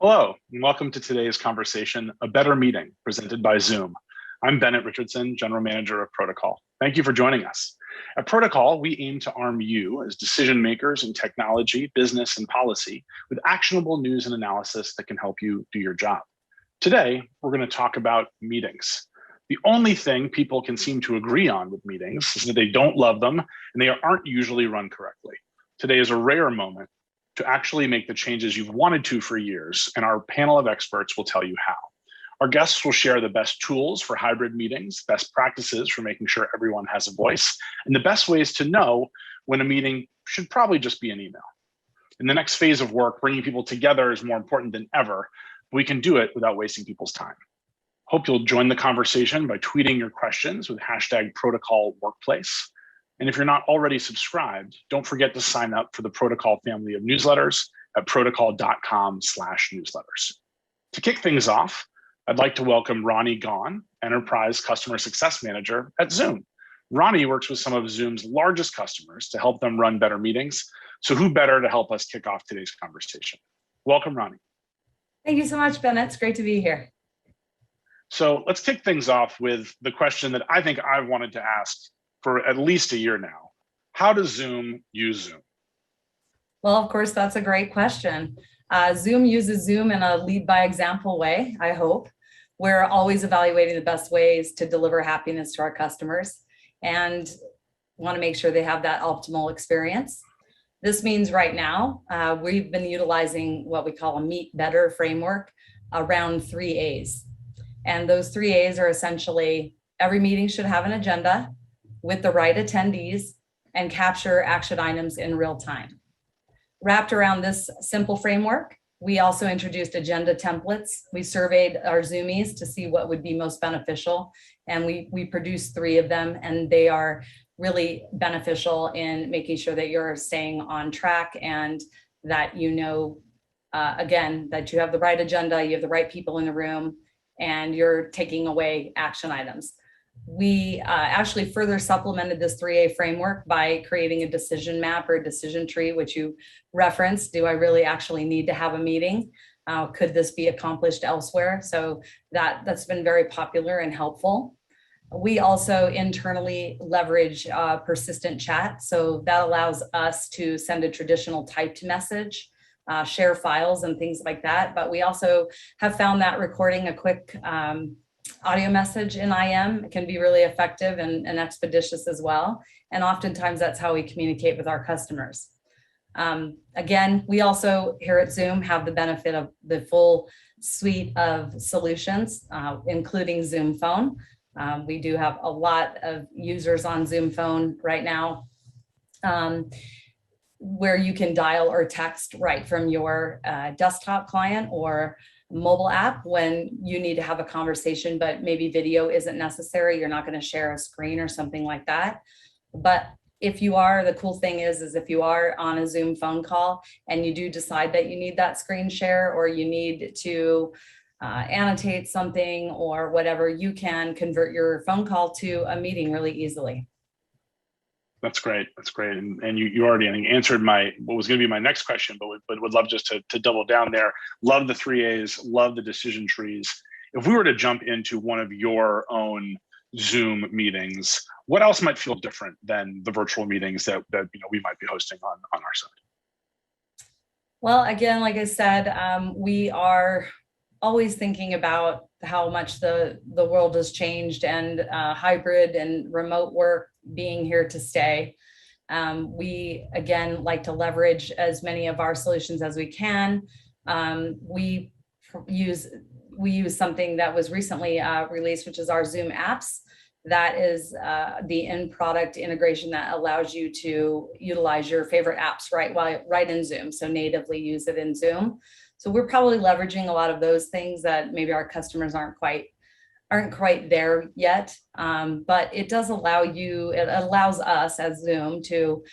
Hello, and welcome to today's conversation, A Better Meeting, presented by Zoom. I'm Bennett Richardson, General Manager of Protocol. Thank you for joining us. At Protocol, we aim to arm you as decision makers in technology, business, and policy with actionable news and analysis that can help you do your job. Today, we're going to talk about meetings. The only thing people can seem to agree on with meetings is that they don't love them and they aren't usually run correctly. Today is a rare moment to actually make the changes you've wanted to for years, and our panel of experts will tell you how. Our guests will share the best tools for hybrid meetings, best practices for making sure everyone has a voice, and the best ways to know when a meeting should probably just be an email. In the next phase of work, bringing people together is more important than ever. We can do it without wasting people's time. Hope you'll join the conversation by tweeting your questions with #ProtocolWorkplace. And if you're not already subscribed, don't forget to sign up for the Protocol family of newsletters at protocol.com/newsletters. To kick things off, I'd like to welcome Ronnie Gaun, Enterprise Customer Success Manager at Zoom. Ronnie works with some of Zoom's largest customers to help them run better meetings. So who better to help us kick off today's conversation? Welcome, Ronnie. Thank you so much, Bennett. It's great to be here. So let's kick things off with the question that I think I've wanted to ask for at least a year now. How does Zoom use Zoom? Well, of course, that's a great question. Zoom uses Zoom in a lead by example way, I hope. We're always evaluating the best ways to deliver happiness to our customers and want to make sure they have that optimal experience. This means right now, we've been utilizing what we call a Meet Better framework around 3 A's. And those 3 A's are essentially every meeting should have an agenda with the right attendees and capture action items in real time. Wrapped around this simple framework, we also introduced agenda templates. We surveyed our Zoomies to see what would be most beneficial, and we produced 3 of them, and they are really beneficial in making sure that you're staying on track and that you know, again, that you have the right agenda, you have the right people in the room, and you're taking away action items. We actually further supplemented this 3A framework by creating a decision map or a decision tree, which you referenced. Do I really actually need to have a meeting? Could this be accomplished elsewhere? So that's been very popular and helpful. We also internally leverage persistent chat. So that allows us to send a traditional typed message, share files and things like that. But we also have found that recording a quick audio message in IM can be really effective and expeditious as well. And oftentimes that's how we communicate with our customers. Again, we also here at Zoom have the benefit of the full suite of solutions, including Zoom Phone. We do have a lot of users on Zoom Phone right now, where you can dial or text right from your desktop client or mobile app when you need to have a conversation, but maybe video isn't necessary. You're not going to share a screen or something like that. But if you are, the cool thing is if you are on a Zoom phone call and you do decide that you need that screen share or you need to annotate something or whatever, you can convert your phone call to a meeting really easily. That's great. That's great. And you already, I think, answered what was going to be my next question, but would love just to double down there. Love the 3 A's, love the decision trees. If we were to jump into one of your own Zoom meetings, what else might feel different than the virtual meetings that we might be hosting on our side? Well, again, like I said, we are always thinking about how much the world has changed and hybrid and remote work being here to stay. We, again, like to leverage as many of our solutions as we can. We use something that was recently released, which is our Zoom apps. That is the in-product integration that allows you to utilize your favorite apps right in Zoom. So natively use it in Zoom. So we're probably leveraging a lot of those things that maybe our customers aren't quite there yet. But it does it allows us as Zoom to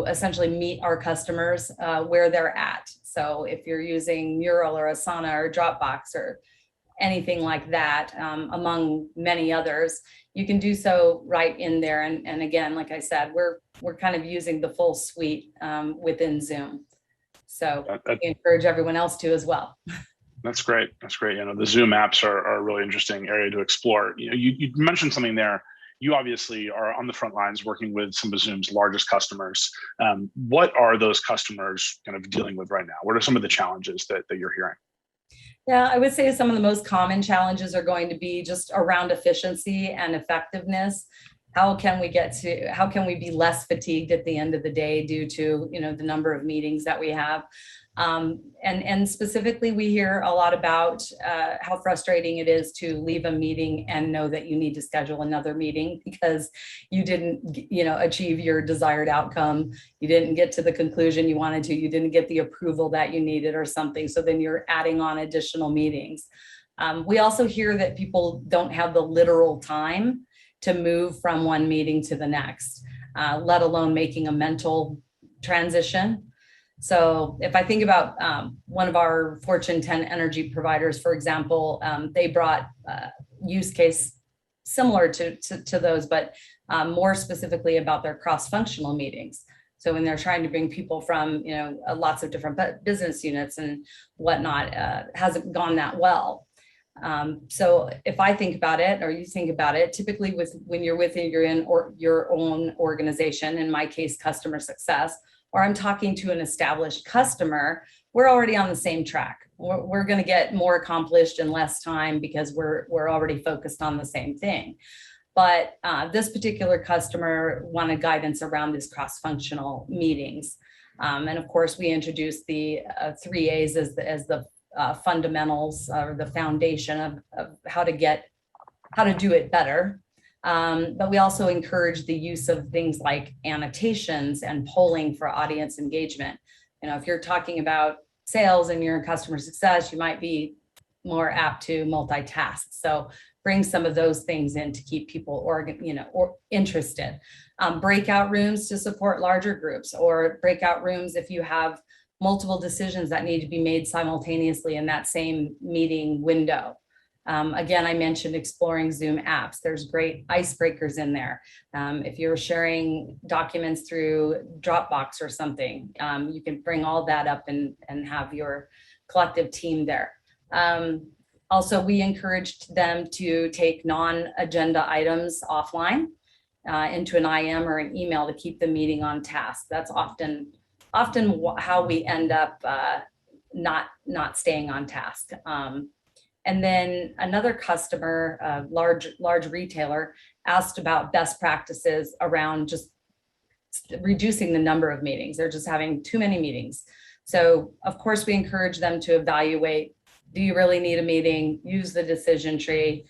essentially meet our customers where they're at. So if you're using Mural or Asana or Dropbox or anything like that, among many others, you can do so right in there. And again, like I said, we're kind of using the full suite within Zoom. So we encourage everyone else to as well. That's great. That's great. The Zoom apps are a really interesting area to explore. You mentioned something there. You obviously are on the front lines working with some of Zoom's largest customers. What are those customers kind of dealing with right now? What are some of the challenges that you're hearing? Yeah, I would say some of the most common challenges are going to be just around efficiency and effectiveness. How can we be less fatigued at the end of the day due to, the number of meetings that we have? And specifically, we hear a lot about how frustrating it is to leave a meeting and know that you need to schedule another meeting because you didn't, achieve your desired outcome. You didn't get to the conclusion you wanted to. You didn't get the approval that you needed or something. So then you're adding on additional meetings. We also hear that people don't have the literal time to move from one meeting to the next, let alone making a mental transition. So if I think about one of our Fortune 10 energy providers, for example, they brought use case similar to those, but more specifically about their cross-functional meetings. So when they're trying to bring people from, lots of different business units and whatnot, hasn't gone that well. So if I think about it, or you think about it, typically when you're within your own organization, in my case, customer success, or I'm talking to an established customer, we're already on the same track. We're going to get more accomplished in less time because we're already focused on the same thing. But this particular customer wanted guidance around these cross-functional meetings. And of course, we introduced the 3 A's as the fundamentals or the foundation of how to do it better. But we also encourage the use of things like annotations and polling for audience engagement. If you're talking about sales and you're in customer success, you might be more apt to multitask. So bring some of those things in to keep people interested. Breakout rooms to support larger groups, or breakout rooms if you have multiple decisions that need to be made simultaneously in that same meeting window. Again, I mentioned exploring Zoom apps. There's great icebreakers in there. If you're sharing documents through Dropbox or something, you can bring all that up and have your collective team there. Also, we encouraged them to take non-agenda items offline into an IM or an email to keep the meeting on task. That's often how we end up not staying on task. And then another customer, a large retailer, asked about best practices around just reducing the number of meetings. They're just having too many meetings. So of course, we encourage them to evaluate, do you really need a meeting? Use the decision tree,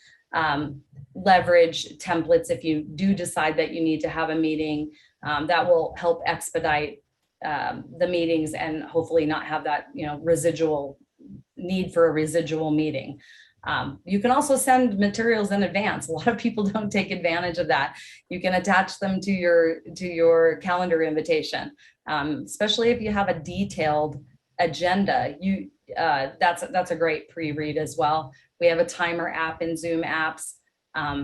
leverage templates if you do decide that you need to have a meeting. That will help expedite the meetings and hopefully not have that residual need for a residual meeting. You can also send materials in advance. A lot of people don't take advantage of that. You can attach them to your calendar invitation, especially if you have a detailed agenda. That's a great pre-read as well. We have a timer app in Zoom apps.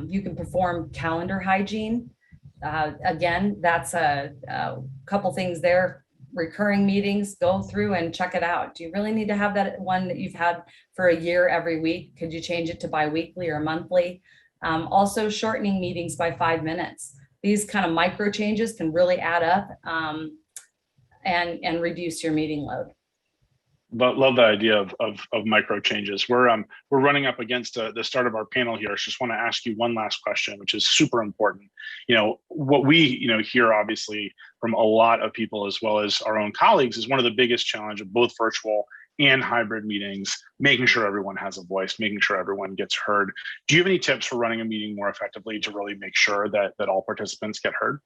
You can perform calendar hygiene. Again, that's a couple things there. Recurring meetings, go through and check it out. Do you really need to have that one that you've had for a year every week? Could you change it to bi-weekly or monthly? Also shortening meetings by 5 minutes. These kind of micro changes can really add up and reduce your meeting load. Love the idea of micro changes. We're running up against the start of our panel here. I just want to ask you one last question, which is super important. What we hear obviously from a lot of people as well as our own colleagues is one of the biggest challenges of both virtual and hybrid meetings, making sure everyone has a voice, making sure everyone gets heard. Do you have any tips for running a meeting more effectively to really make sure that all participants get heard?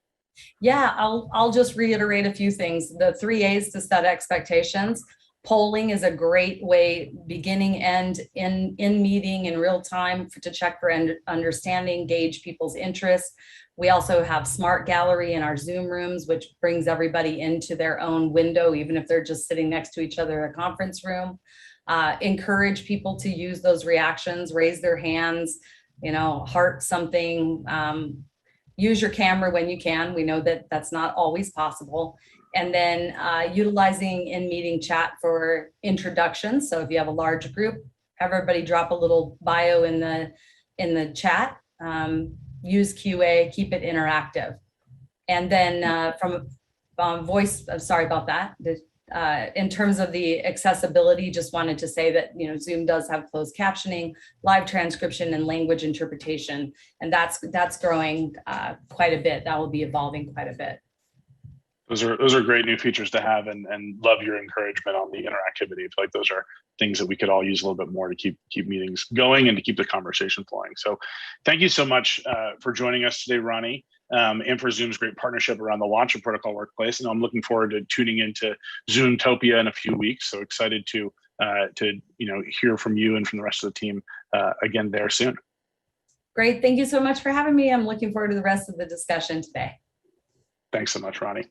Yeah, I'll just reiterate a few things. The 3 A's to set expectations. Polling is a great way, beginning, end, in meeting in real time to check for understanding, gauge people's interest. We also have Smart Gallery in our Zoom rooms, which brings everybody into their own window, even if they're just sitting next to each other in a conference room. Encourage people to use those reactions, raise their hands, heart something. Use your camera when you can. We know that that's not always possible. And then utilizing in-meeting chat for introductions. So if you have a large group, everybody drop a little bio in the chat. Use QA, keep it interactive. And then from voice, sorry about that. In terms of the accessibility, just wanted to say that, you know, Zoom does have closed captioning, live transcription, and language interpretation. And that's growing quite a bit. That will be evolving quite a bit. Those are great new features to have, and love your encouragement on the interactivity. I feel like those are things that we could all use a little bit more to keep meetings going and to keep the conversation flowing. So thank you so much for joining us today, Ronnie, and for Zoom's great partnership around the launch of Protocol Workplace. And I'm looking forward to tuning into Zoomtopia in a few weeks. So excited to hear from you and from the rest of the team again there soon. Great. Thank you so much for having me. I'm looking forward to the rest of the discussion today. Thanks so much, Ronnie.